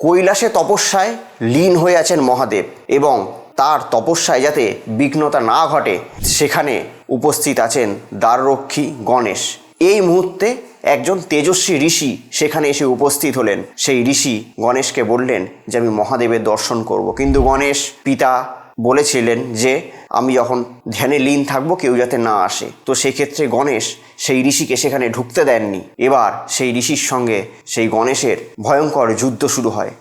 কৈলাসে তপস্যায় লীন হয়ে আছেন মহাদেব এবং তার তপস্যায় যাতে বিঘ্নতা না ঘটে সেখানে উপস্থিত আছেন দ্বাররক্ষী গণেশ। এই মুহূর্তে একজন তেজস্বী ঋষি সেখানে এসে উপস্থিত হলেন। সেই ঋষি গণেশকে বললেন যে আমি মহাদেবের দর্শন করব, কিন্তু গণেশ পিতা বলেছিলেন যে আমি যখন ধ্যানে লীন থাকবো কেউ যাতে না আসে। তো সেক্ষেত্রে গণেশ সেই ঋষিকে সেখানে ঢুকতে দেননি। এবার সেই ঋষির সঙ্গে সেই গণেশের ভয়ঙ্কর যুদ্ধ শুরু হয়।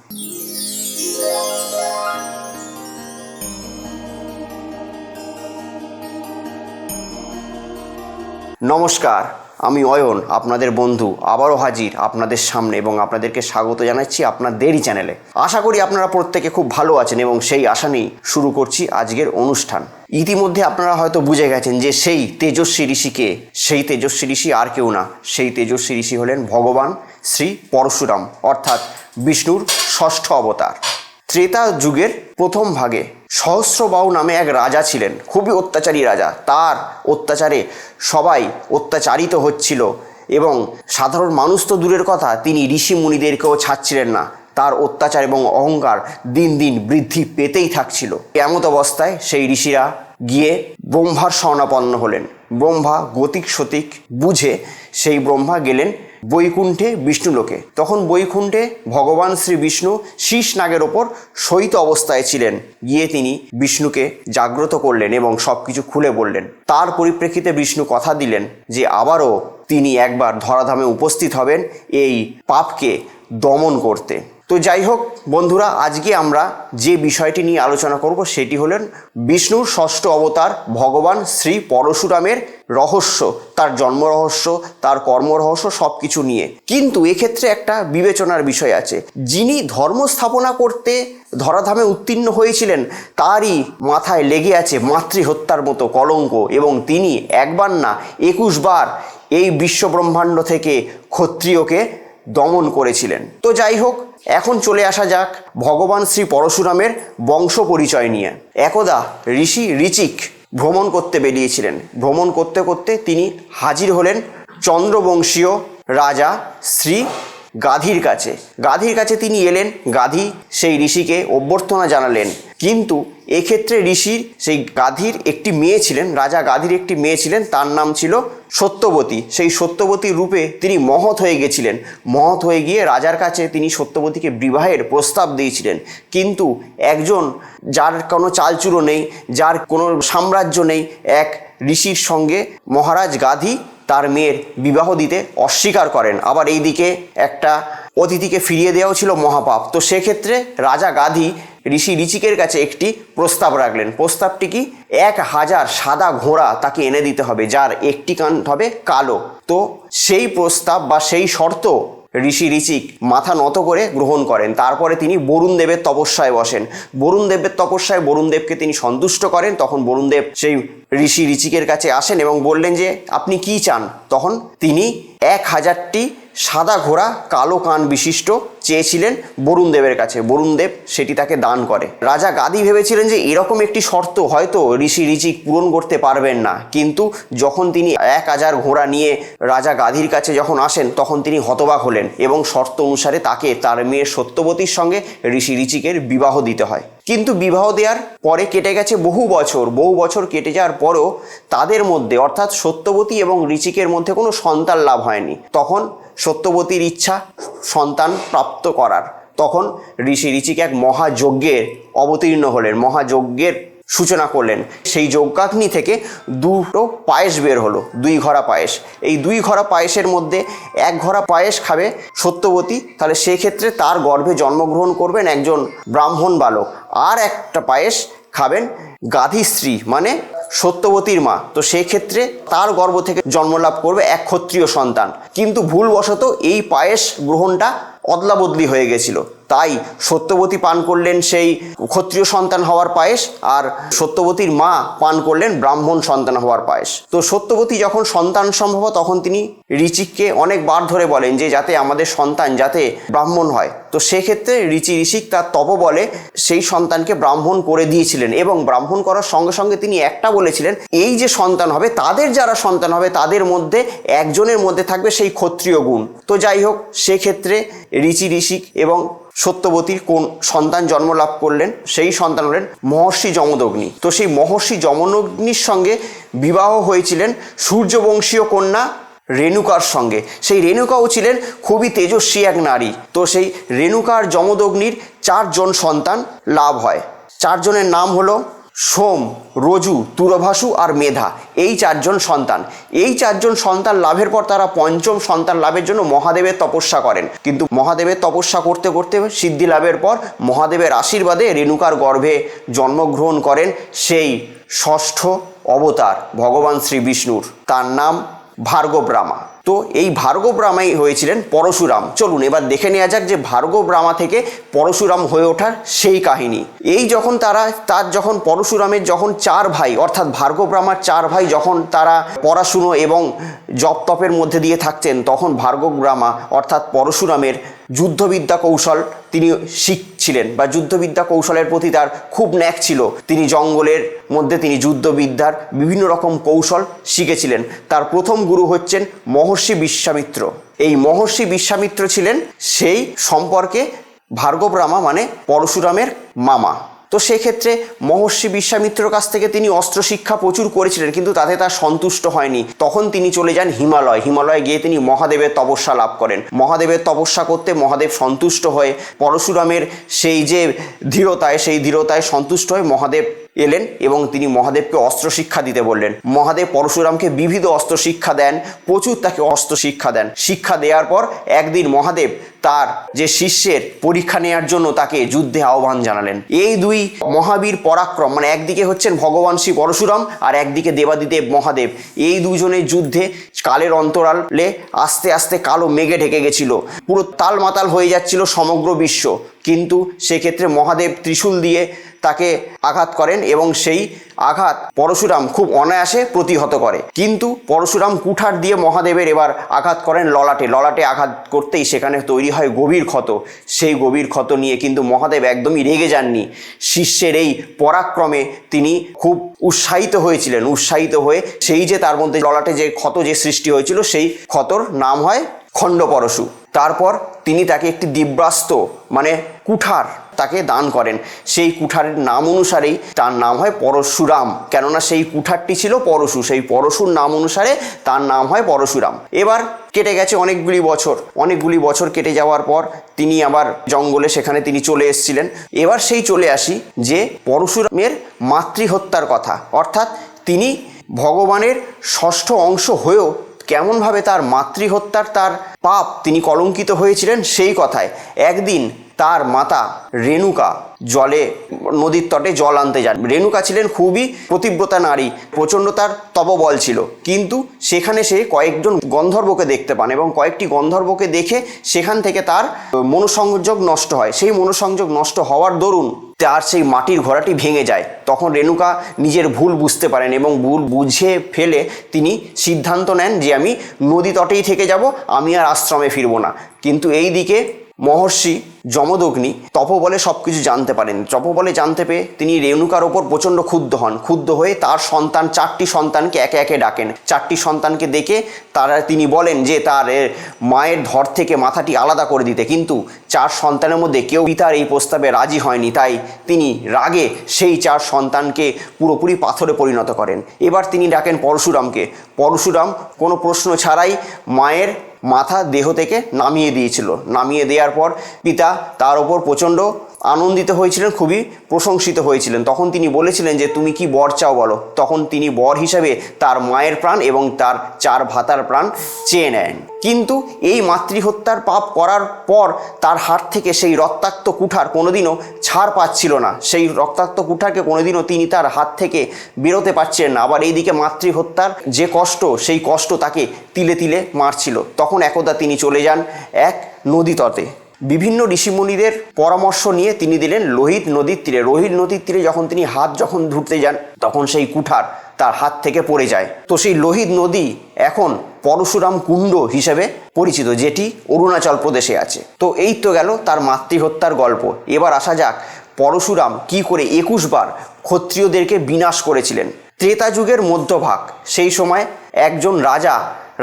নমস্কার, আমি অয়ন, আপনাদের বন্ধু, আবারও হাজির আপনাদের সামনে এবং আপনাদেরকে স্বাগত জানাচ্ছি আপনাদেরই চ্যানেলে। আশা করি আপনারা প্রত্যেকে খুব ভালো আছেন এবং সেই আশা নিয়েই শুরু করছি আজকের অনুষ্ঠান। ইতিমধ্যে আপনারা হয়তো বুঝে গেছেন যে সেই তেজস্বী ঋষিকে, সেই তেজস্বী ঋষি আর কেউ না, সেই তেজস্বী ঋষি হলেন ভগবান শ্রী পরশুরাম, অর্থাৎ বিষ্ণুর ষষ্ঠ অবতার। ত্রেতা যুগের প্রথম ভাগে সহস্রবাহু নামে এক রাজা ছিলেন, খুবই অত্যাচারী রাজা। তার অত্যাচারে সবাই অত্যাচারিত হচ্ছিল এবং সাধারণ মানুষ তো দূরের কথা, তিনি ঋষি মুনিদেরকেও ছাড়ছিলেন না। তার অত্যাচার এবং অহংকার দিন দিন বৃদ্ধি পেতেই থাকছিল। এমত অবস্থায় সেই ঋষিরা গিয়ে ব্রহ্মার শরণাপন্ন হলেন। ব্রহ্মা গতিক সতিক বুঝে সেই ব্রহ্মা গেলেন বৈকুণ্ঠে বিষ্ণুলোকে। তখন বৈকুণ্ঠে ভগবান শ্রী বিষ্ণু শীষ নাগের ওপর শয়িত অবস্থায় ছিলেন। গিয়ে তিনি বিষ্ণুকে জাগ্রত করলেন এবং সব কিছু খুলে বললেন। তার পরিপ্রেক্ষিতে বিষ্ণু কথা দিলেন যে আবারও তিনি একবার ধরাধামে উপস্থিত হবেন এই পাপকে দমন করতে। তো যাই হোক বন্ধুরা, আজকে আমরা যে বিষয়টি নিয়ে আলোচনা করব সেটি হলেন বিষ্ণুর ষষ্ঠ অবতার ভগবান শ্রী পরশুরামের রহস্য, তার জন্ম রহস্য, তার কর্ম রহস্য, সব কিছু নিয়ে। কিন্তু এক্ষেত্রে একটা বিবেচনার বিষয় আছে। যিনি ধর্ম স্থাপনা করতে ধরাধামে উত্তীর্ণ হয়েছিলেন তারই মাথায় লেগে আছে মাতৃহত্যার মতো কলঙ্ক এবং তিনি একবার না 21 বার এই বিশ্বব্রহ্মাণ্ড থেকে ক্ষত্রিয়কে দমন করেছিলেন। তো যাই হোক, এখন চলে আসা যাক ভগবান শ্রী পরশুরামের বংশ পরিচয় নিয়ে। একদা ঋষি ঋচিক ভ্রমণ করতে বেরিয়েছিলেন। ভ্রমণ করতে করতে তিনি হাজির হলেন চন্দ্রবংশীয় রাজা শ্রী গাধির কাছে। গাধির কাছে তিনি এলেন। গাধি সেই ঋষিকে অভ্যর্থনা জানালেন। কিন্তু এক্ষেত্রে ঋষির সেই গাধির একটি মেয়ে ছিলেন, রাজা গাধির একটি মেয়ে ছিলেন, তার নাম ছিল সত্যবতী। সেই সত্যবতীর রূপে তিনি মহৎ হয়ে গেছিলেন। মহৎ হয়ে গিয়ে রাজার কাছে তিনি সত্যবতীকে বিবাহের প্রস্তাব দিয়েছিলেন। কিন্তু একজন যার কোনো চালচুলো নেই, যার কোনো সাম্রাজ্য নেই, এক ঋষির সঙ্গে মহারাজ গাধি তার মেয়ের বিবাহ দিতে অস্বীকার করেন। আবার এইদিকে একটা অতিথিকে ফিরিয়ে দেওয়াও ছিল মহাপাপ। তো সেক্ষেত্রে রাজা গাধি ঋষি ঋচিকের কাছে একটি প্রস্তাব রাখলেন। প্রস্তাবটি কি? 1000 সাদা ঘোড়া তাকে এনে দিতে হবে, যার একটি কান হবে কালো। তো সেই প্রস্তাব বা সেই শর্ত ঋষি ঋচিক মাথা নত করে গ্রহণ করেন। তারপরে তিনি বরুণ দেবের তপস্যায় বসেন। বরুণ দেবের তপস্যায় বরুণ দেবকে তিনি সন্তুষ্ট করেন। তখন বরুণ দেব সেই ঋষি ঋচিকের কাছে আসেন এবং বললেন যে আপনি কি চান? তখন তিনি 1000টি সাদা ঘোড়া কালো কান বিশিষ্ট চেয়েছিলেন বরুণ দেবের কাছে। বরুণ দেব সেটি তাকে দান করে। রাজা গাধি ভেবেছিলেন যে এরকম একটি শর্ত হয়তো ঋষি ঋচিক পূরণ করতে পারবেন না। কিন্তু যখন তিনি 1000 ঘোড়া নিয়ে রাজা গাধির কাছে যখন আসেন তখন তিনি হতবাক হলেন এবং শর্ত অনুসারে তাকে তার মেয়ে সত্যবতীর সঙ্গে ঋষি ঋচিকের বিবাহ দিতে হয়। কিন্তু বিবাহ দেওয়ার পরে কেটে গেছে বহু বছর কেটে যাওয়ার পরেও তাদের মধ্যে, অর্থাৎ সত্যবতী এবং ঋচিকের মধ্যে কোনো সন্তান লাভ হয়নি। তখন সত্যবতীর ইচ্ছা সন্তান প্রাপ্ত করার। তখন ঋষি ঋচিক এক মহাযজ্ঞের অবতীর্ণ হলেন, মহাযজ্ঞের সূচনা করলেন। সেই যজ্ঞাগ্নি থেকে 2টো পায়েস বের হলো, 2 ঘড়া পায়েস। এই 2 ঘড়া পায়েসের মধ্যে 1 ঘড়া পায়েস খাবে সত্যবতী, তাহলে সেক্ষেত্রে তার গর্ভে জন্মগ্রহণ করবেন একজন ব্রাহ্মণ বালক। আর একটা পায়েস খাবেন গাধি স্ত্রী, মানে সত্যবতীর মা। তো সেই ক্ষেত্রে তার গর্ভ থেকে জন্মলাভ করবে এক ক্ষত্রিয় সন্তান। কিন্তু ভুলবশত এই পায়েস গ্রহণটা অদলা বদলি হয়ে গেছিল। তাই সত্যবতী পান করলেন সেই ক্ষত্রিয় সন্তান হওয়ার পায়েস, আর সত্যবতীর মা পান করলেন ব্রাহ্মণ সন্তান হওয়ার পায়েস। তো সত্যবতী যখন সন্তান সম্ভব তখন তিনি ঋচিককে অনেকবার ধরে বলেন যে যাতে আমাদের সন্তান যাতে ব্রাহ্মণ হয়। তো সেক্ষেত্রে ঋচিক তার তপবলে সেই সন্তানকে ব্রাহ্মণ করে দিয়েছিলেন এবং ব্রাহ্মণ করার সঙ্গে সঙ্গে তিনি একটা বলেছিলেন, এই যে সন্তান হবে তাদের যারা সন্তান হবে তাদের মধ্যে একজনের মধ্যে থাকবে সেই ক্ষত্রিয় গুণ। তো যাই হোক, সেক্ষেত্রে ঋচিক এবং সত্যবতীর কোন সন্তান জন্ম লাভ করলেন, সেই সন্তান হলেন মহর্ষি যমদগ্নি। তো সেই মহর্ষি যমদগ্নির সঙ্গে বিবাহ হয়েছিলেন সূর্যবংশীয় কন্যা রেণুকার সঙ্গে। সেই রেণুকাও ছিলেন খুবই তেজস্বী এক নারী। তো সেই রেণুকার যমদগ্নির 4 জন সন্তান লাভ হয়। 4 জনের নাম হলো সোম, রজু, তুরভাসু আর মেধা। এই 4 জন সন্তান। এই 4 জন সন্তান লাভের পর তারা 5ম সন্তান লাভের জন্য মহাদেবের তপস্যা করেন। কিন্তু মহাদেবের তপস্যা করতে করতে সিদ্ধি লাভের পর মহাদেবের আশীর্বাদে রেণুকার গর্ভে জন্মগ্রহণ করেন সেই 6ষ্ঠ অবতার ভগবান শ্রী বিষ্ণুর। তার নাম ভার্গব রামা। তো এই ভার্গব রামাই হয়েছিলেন পরশুরাম। চলুন এবার দেখে নেওয়া যাক যে ভার্গব রামা থেকে পরশুরাম হয়ে ওঠার সেই কাহিনী। এই যখন যখন পরশুরামের যখন 4 ভাই অর্থাৎ ভার্গব রামার 4 ভাই যখন তারা পড়াশুনো এবং জপ তপের মধ্যে দিয়ে থাকতেন, তখন ভার্গব রামা অর্থাৎ পরশুরামের যুদ্ধবিদ্যা কৌশল তিনি শিখছিলেন বা যুদ্ধবিদ্যা কৌশলের প্রতি তার খুব ন্যাক ছিল। তিনি জঙ্গলের মধ্যে তিনি যুদ্ধবিদ্যার বিভিন্ন রকম কৌশল শিখেছিলেন। তার প্রথম গুরু হচ্ছেন মহর্ষি বিশ্বামিত্র। এই মহর্ষি বিশ্বামিত্র ছিলেন সেই সম্পর্কে ভার্গব রামা মানে পরশুরামের মামা। তো সেক্ষেত্রে মহর্ষি বিশ্বামিত্রর কাছ থেকে তিনি অস্ত্র শিক্ষা প্রচুর করেছিলেন, কিন্তু তাতে তার সন্তুষ্ট হয়নি। তখন তিনি চলে যান হিমালয়ে গিয়ে তিনি মহাদেবের তপস্যা লাভ করেন। মহাদেবের তপস্যা করতে মহাদেব সন্তুষ্ট হয়ে পরশুরামের সেই যে সেই ধীরতায় সন্তুষ্ট হয়ে মহাদেব এলেন এবং তিনি মহাদেবকে অস্ত্র শিক্ষা দিতে বললেন। মহাদেব পরশুরামকে বিবিধ অস্ত্র শিক্ষা দেন, প্রচুর তাকে অস্ত্র শিক্ষা দেন। শিক্ষা দেওয়ার পর একদিন মহাদেব তার যে শিষ্যের পরীক্ষা নেওয়ার জন্য তাকে যুদ্ধে আহ্বান জানালেন। এই 2 মহাবীর পরাক্রম মানে একদিকে হচ্ছেন ভগবান শ্রী পরশুরাম আর একদিকে দেবাদিদেব মহাদেব। এই 2 জনের যুদ্ধে কালের অন্তরালে আস্তে আস্তে কালো মেঘে ঢেকে গেছিল, পুরো তালমাতাল হয়ে যাচ্ছিল সমগ্র বিশ্ব। কিন্তু সেক্ষেত্রে মহাদেব ত্রিশূল দিয়ে তাকে আঘাত করেন এবং সেই আঘাত পরশুরাম খুব অনায়াসে প্রতিহত করে। কিন্তু পরশুরাম কুঠার দিয়ে মহাদেবের এবার আঘাত করেন ললাটে আঘাত করতেই সেখানে তৈরি হয় গভীর ক্ষত। সেই গভীর ক্ষত নিয়ে কিন্তু মহাদেব একদমই রেগে যাননি। শিষ্যের এই পরাক্রমে তিনি খুব উৎসাহিত হয়ে সেই যে তার মধ্যে ললাটে যে ক্ষত যে সৃষ্টি হয়েছিল সেই ক্ষতর নাম হয় খণ্ডপরশু। তারপর তিনি তাকে একটি দিব্যাস্ত্র মানে কুঠার তাকে দান করেন। সেই কুঠারের নাম অনুসারেই তার নাম হয় পরশুরাম, কেননা সেই কুঠারটি ছিল পরশু। সেই পরশুর নাম অনুসারে তার নাম হয় পরশুরাম। এবার কেটে গেছে অনেকগুলি বছর কেটে যাওয়ার পর তিনি আবার জঙ্গলে সেখানে তিনি চলে এসেছিলেন। এবার সেই চলে আসি যে পরশুরামের মাতৃহত্যার কথা, অর্থাৎ তিনি ভগবানের 6ষ্ঠ অংশ হয়েও কেমনভাবে তার মাতৃহত্যার তার পাপ তিনি কলঙ্কিত হয়েছিলেন সেই কথায়। একদিন তার মাতা রেণুকা নদীর তটে জল আনতে যান। রেণুকা ছিলেন খুবই পতিব্রতা নারী, প্রচণ্ড তার তপবল ছিল। কিন্তু সেখানে সে কয়েকজন গন্ধর্বকে দেখতে পান এবং কয়েকটি গন্ধর্বকে দেখে সেখান থেকে তার মনোসংযোগ নষ্ট হয়। সেই মনোসংযোগ নষ্ট হওয়ার দরুন তার সেই মাটির ঘোড়াটি ভেঙে যায়। তখন রেণুকা নিজের ভুল বুঝতে পারেন এবং ভুল বুঝে ফেলে তিনি সিদ্ধান্ত নেন যে আমি নদী তটেই থেকে যাব, আমি আর আশ্রমে ফিরব না। কিন্তু এই দিকে মহর্ষি যমদগ্নি তপবলে সব কিছু জানতে পারেন। তপবলে জানতে পেয়ে তিনি রেণুকার ওপর প্রচণ্ড ক্ষুব্ধ হয়ে তার 4টি সন্তানকে একে একে ডাকেন। 4টি সন্তানকে ডেকে তিনি বলেন যে তার মায়ের ধর থেকে মাথাটি আলাদা করে দিতে, কিন্তু 4 সন্তানের মধ্যে কেউ পিতার এই প্রস্তাবে রাজি হয়নি। তাই তিনি রাগে সেই 4 সন্তানকে পুরোপুরি পাথরে পরিণত করেন। এবার তিনি ডাকেন পরশুরামকে। পরশুরাম কোনো প্রশ্ন ছাড়াই মায়ের মাথা দেহ থেকে নামিয়ে দিয়েছিল। নামিয়ে দেওয়ার পর পিতা তার ওপর প্রচণ্ড আনন্দিত হয়েছিলেন, খুবই প্রশংসিত হয়েছিলেন। তখন তিনি বলেছিলেন যে তুমি কি বর চাও বলো। তখন তিনি বর হিসাবে তার মায়ের প্রাণ এবং তার 4 ভ্রাতার প্রাণ চেয়ে নেন। কিন্তু এই মাতৃহত্যার পাপ করার পর তার হাত থেকে সেই রক্তাক্ত কুঠার কোনোদিনও ছাড় পাচ্ছিল না। সেই রক্তাক্ত কুঠারকে কোনোদিনও তিনি তার হাত থেকে বেরোতে পারছেন না। আবার এইদিকে মাতৃহত্যার যে কষ্ট, সেই কষ্ট তাকে তিলে তিলে মারছিল। তখন একদা তিনি চলে যান এক নদী তটে। বিভিন্ন ঋষিমুনিদের পরামর্শ নিয়ে তিনি দিলেন লোহিত নদীর তীরে। লোহিত নদীর তীরে যখন তিনি হাত ধুতে যান তখন সেই কুঠার তার হাত থেকে পড়ে যায়। তো সেই লোহিত নদী এখন পরশুরাম কুণ্ড হিসেবে পরিচিত, যেটি অরুণাচল প্রদেশে আছে। তো এই তো গেল তার মাতৃহত্যার গল্প। এবার আসা যাক পরশুরাম কি করে 21 বার ক্ষত্রিয়দেরকে বিনাশ করেছিলেন। ত্রেতা যুগের মধ্যভাগ, সেই সময় একজন রাজা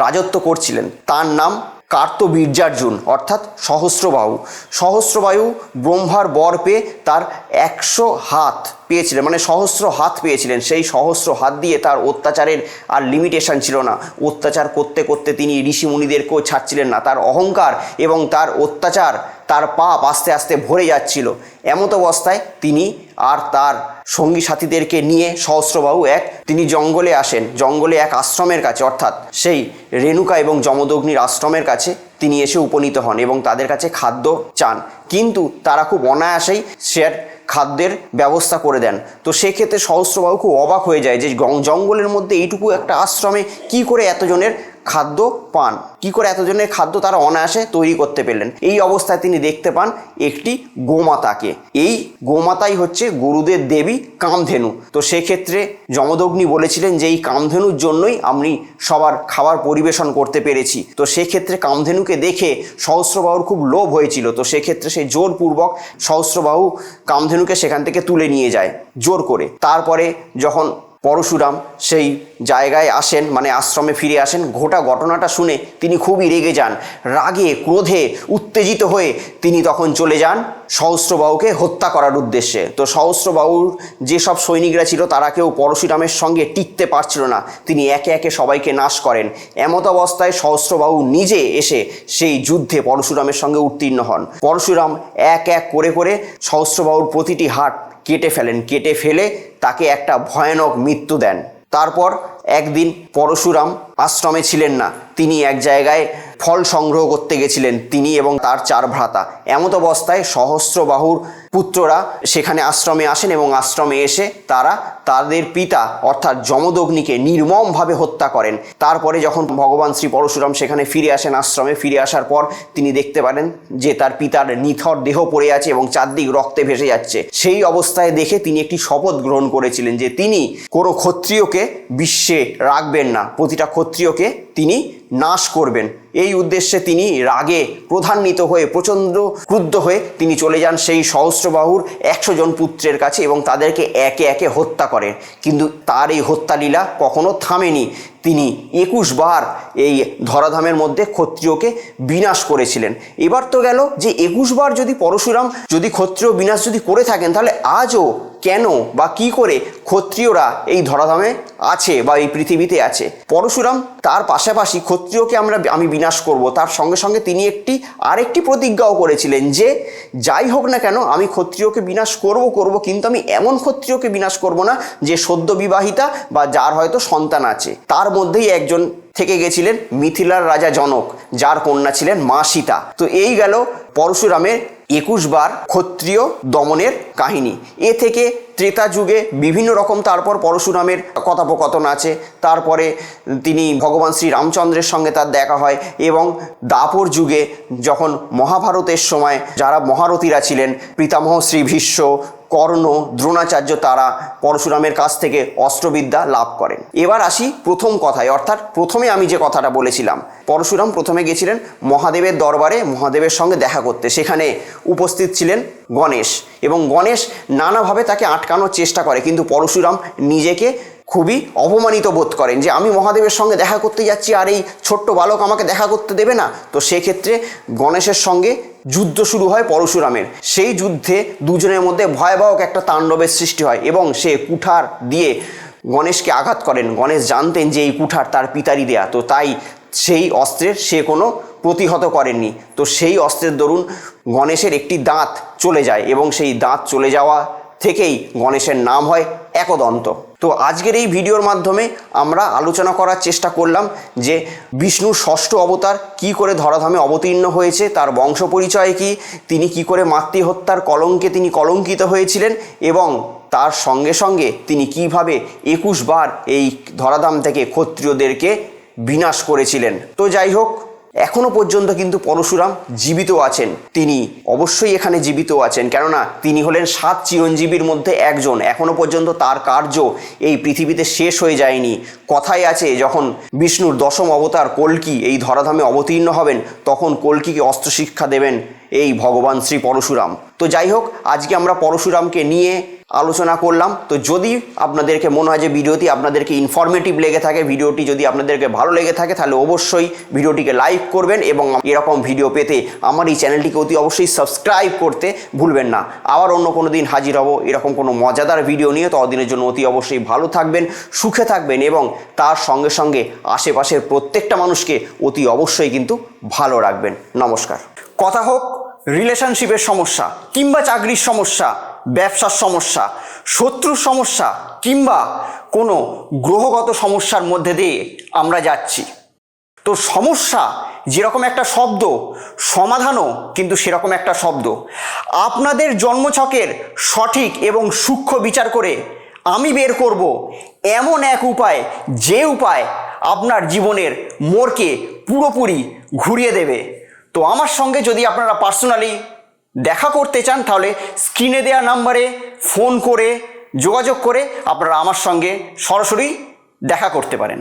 রাজত্ব করছিলেন, তার নাম কার্তবীর্যার্জুন অর্থাৎ সহস্রবাহু। সহস্রবাহু ব্রহ্মার বর পেয়ে তার 100 হাত পেয়েছিলেন, মানে সহস্র হাত পেয়েছিলেন। সেই সহস্র হাত দিয়ে তার অত্যাচারের আর লিমিটেশন ছিল না। অত্যাচার করতে করতে তিনি ঋষিমুনিদেরকেও ছাড়ছিলেন না। তার অহংকার এবং তার অত্যাচার, তার পাপ আস্তে আস্তে ভরে যাচ্ছিল। এমত অবস্থায় তিনি আর তার সঙ্গী সাথীদেরকে নিয়ে সহস্রবাহু তিনি জঙ্গলে আসেন। জঙ্গলে এক আশ্রমের কাছে, অর্থাৎ সেই রেণুকা এবং যমদগ্নির আশ্রমের কাছে তিনি এসে উপনীত হন এবং তাদের কাছে খাদ্য চান, কিন্তু তারা খুব অনায়াসেই খাদ্যের ব্যবস্থা করে দেন। তো সেক্ষেত্রে সহস্রবাহু খুব অবাক হয়ে যায় যে জঙ্গলের মধ্যে এইটুকু একটা আশ্রমে কি করে এতজনের খাদ্য পান, কি করে এতজনের খাদ্য তারা অনায়াসে তৈরি করতে পেলেন। এই অবস্থায় তিনি দেখতে পান একটি গোমাতাকে। এই গোমাতাই হচ্ছে গরুদের দেবী কামধেনু। তো সেক্ষেত্রে যমদগ্নি বলেছিলেন যে এই কামধেনুর জন্যই আমি সবার খাবার পরিবেশন করতে পেরেছি। তো সেক্ষেত্রে কামধেনুকে দেখে সহস্রবাহুর খুব লোভ হয়েছিল। তো সেক্ষেত্রে সে জোরপূর্বক সহস্রবাহু কামধেনুকে সেখান থেকে তুলে নিয়ে যায় জোর করে। তারপরে যখন পরশুরাম সেই জায়গায় আসেন, মানে আশ্রমে ফিরে আসেন, গোটা ঘটনাটা শুনে তিনি খুবই রেগে যান। রাগে ক্রোধে উত্তেজিত হয়ে তিনি তখন চলে যান সহস্রবাহুকে হত্যা করার উদ্দেশ্যে। তো সহস্রবাহুর যেসব সৈনিকরা ছিল তারা কেউ পরশুরামের সঙ্গে টিকতে পারছিল না। তিনি একে একে সবাইকে নাশ করেন। এমত অবস্থায় সহস্রবাহু নিজে এসে সেই যুদ্ধে পরশুরামের সঙ্গে উত্তীর্ণ হন। পরশুরাম এক এক করে করে সহস্রবাহুর প্রতিটি হাত কেটে ফেলেন। কেটে ফেলে তাকে একটা ভয়ানক মৃত্যু দেন। তারপর একদিন পরশুরাম আশ্রমে ছিলেন না, তিনি এক জায়গায় ফল সংগ্রহ করতে গেছিলেন, তিনি এবং তার 4 ভ্রাতা। এমত অবস্থায় সহস্রবাহুর পুত্ররা সেখানে আশ্রমে আসেন এবং আশ্রমে এসে তারা তাদের পিতা অর্থাৎ যমদগ্নিকে নির্মমভাবে হত্যা করেন। তারপরে যখন ভগবান শ্রী পরশুরাম সেখানে ফিরে আসেন আশ্রমে, ফিরে আসার পর তিনি দেখতে পারেন যে তার পিতার নিথর দেহ পড়ে আছে এবং চারদিক রক্তে ভেসে যাচ্ছে। সেই অবস্থায় দেখে তিনি একটি শপথ গ্রহণ করেছিলেন যে তিনি কোনো ক্ষত্রিয়কে বিশ্বে রাখবেন না, প্রতিটা ক্ষত্রিয়কে তিনি নাশ করবেন। এই উদ্দেশ্যে তিনি রাগে প্রধান্বিত হয়ে প্রচণ্ড ক্রুদ্ধ হয়ে তিনি চলে যান সেই সহস্রবাহুর 100 জন পুত্রের কাছে এবং তাদেরকে একে একে হত্যা করেন। কিন্তু তার এই হত্যালীলা কখনো থামেনি। তিনি 21 বার এই ধরাধামের মধ্যে ক্ষত্রিয়কে বিনাশ করেছিলেন। এবার তো গেল যে 21 বার যদি পরশুরাম যদি ক্ষত্রিয় বিনাশ যদি করে থাকেন, তাহলে আজও কেন বা কি করে ক্ষত্রিয়রা এই ধরাধামে আছে বা এই পৃথিবীতে আছে? পরশুরাম তার পাশাপাশি ক্ষত্রিয়কে আমি বিনাশ করব, তার সঙ্গে সঙ্গে তিনি আরেকটি প্রতিজ্ঞাও করেছিলেন যে যাই হোক না কেন আমি ক্ষত্রিয়কে বিনাশ করব, কিন্তু আমি এমন ক্ষত্রিয়কে বিনাশ করব না যে সদ্য বিবাহিতা বা যার হয়তো সন্তান আছে। তার মধ্যেই একজন থেকে গেছিলেন মিথিলার রাজা জনক, যার কন্যা ছিলেন মা সীতা। তো এই গেল পরশুরামের 21 বার ক্ষত্রিয় দমনের কাহিনী। এ থেকে ত্রেতা যুগে বিভিন্ন রকম তারপর পরশুরামের কথোপকথন আছে। তারপরে তিনি ভগবান শ্রী রামচন্দ্রের সঙ্গে তার দেখা হয় এবং দাপর যুগে যখন মহাভারতের সময় যারা মহারথীরা ছিলেন, পিতামহ শ্রী ভীষ্ম, কর্ণ, দ্রোণাচার্য, তারা পরশুরামের কাছ থেকে অস্ত্রবিদ্যা লাভ করেন। এবার আসি প্রথম কথায়, অর্থাৎ প্রথমে আমি যে কথাটা বলেছিলাম, পরশুরাম প্রথমে গেছিলেন মহাদেবের দরবারে মহাদেবের সঙ্গে দেখা করতে। সেখানে উপস্থিত ছিলেন গণেশ এবং গণেশ নানাভাবে তাকে আটকানোর চেষ্টা করে, কিন্তু পরশুরাম নিজেকে খুবই অপমানিত বোধ করেন যে আমি মহাদেবের সঙ্গে দেখা করতে যাচ্ছি আর এই ছোট্ট বালক আমাকে দেখা করতে দেবে না। তো সেক্ষেত্রে গণেশের সঙ্গে যুদ্ধ শুরু হয় পরশুরামের। সেই যুদ্ধে দুজনের মধ্যে ভয়াবহ একটা তাণ্ডবের সৃষ্টি হয় এবং সে কুঠার দিয়ে গণেশকে আঘাত করেন। গণেশ জানতেন যে এই কুঠার তার পিতারই দেয়া, তো তাই সেই অস্ত্রের সে কোনো প্রতিহত করেননি। তো সেই অস্ত্রের দরুন গণেশের একটি দাঁত চলে যায় এবং সেই দাঁত চলে যাওয়া থেকেই গণেশের নাম হয় একদন্ত। তো আজকের এই ভিডিওর মাধ্যমে আমরা আলোচনা করার চেষ্টা করলাম যে বিষ্ণুর ষষ্ঠ অবতার কি করে ধরাধামে অবতীর্ণ হয়েছে, তার বংশ পরিচয় কি, তিনি কি করে মাতৃহত্যার কলঙ্কে তিনি কলঙ্কিত হয়েছিলেন এবং তার সঙ্গে সঙ্গে তিনি কিভাবে 21 বার এই ধরাধাম থেকে ক্ষত্রিয়দেরকে বিনাশ করেছিলেন। তো যাই হোক, এখনো পর্যন্ত কিন্তু পরশুরাম জীবিত আছেন। তিনি অবশ্যই এখানে জীবিত আছেন, কেননা তিনি হলেন 7 চিরঞ্জীবীর মধ্যে একজন। এখনো পর্যন্ত তার কার্য এই পৃথিবীতে শেষ হয়ে যায়নি। কথাই আছে যখন বিষ্ণুর 10ম অবতার কল্কি এই ধরাধামে অবতীর্ণ হবেন, তখন কল্কিকে অস্ত্র শিক্ষা দেবেন এই ভগবান শ্রী পরশুরাম। তো যাই হোক, আজকে আমরা পরশুরামকে নিয়ে আলোচনা করলাম। তো যদি আপনাদেরকে মনে হয় যে ভিডিওটি আপনাদেরকে ইনফরমেটিভ লেগে থাকে, ভিডিওটি যদি আপনাদেরকে ভালো লেগে থাকে, তাহলে অবশ্যই ভিডিওটিকে লাইক করবেন এবং এরকম ভিডিও পেতে আমার এই চ্যানেলটিকে অতি অবশ্যই সাবস্ক্রাইব করতে ভুলবেন না। আবার অন্য কোনো দিন হাজির হব এরকম কোনো মজাদার ভিডিও নিয়ে। ততদিনের জন্য অতি অবশ্যই ভালো থাকবেন, সুখে থাকবেন এবং তার সঙ্গে সঙ্গে আশেপাশের প্রত্যেকটা মানুষকে অতি অবশ্যই কিন্তু ভালো রাখবেন। নমস্কার। কথা হোক রিলেশনশিপের সমস্যা কিংবা চাকরির সমস্যা, ব্যবসার সমস্যা, শত্রুর সমস্যা কিংবা কোনো গ্রহগত সমস্যার মধ্যে দিয়ে আমরা যাচ্ছি। তো সমস্যা যেরকম একটা শব্দ, সমাধানও কিন্তু সেরকম একটা শব্দ। আপনাদের জন্মছকের সঠিক এবং সূক্ষ্ম বিচার করে আমি বের করব এমন এক উপায়, যে উপায় আপনার জীবনের মোড়কে পুরোপুরি ঘুরিয়ে দেবে। তো আমার সঙ্গে যদি আপনারা পার্সোনালি দেখা করতে চান, তাহলে স্ক্রিনে দেওয়া নাম্বারে ফোন করে যোগাযোগ করে আপনারা আমার সঙ্গে সরাসরি দেখা করতে পারেন।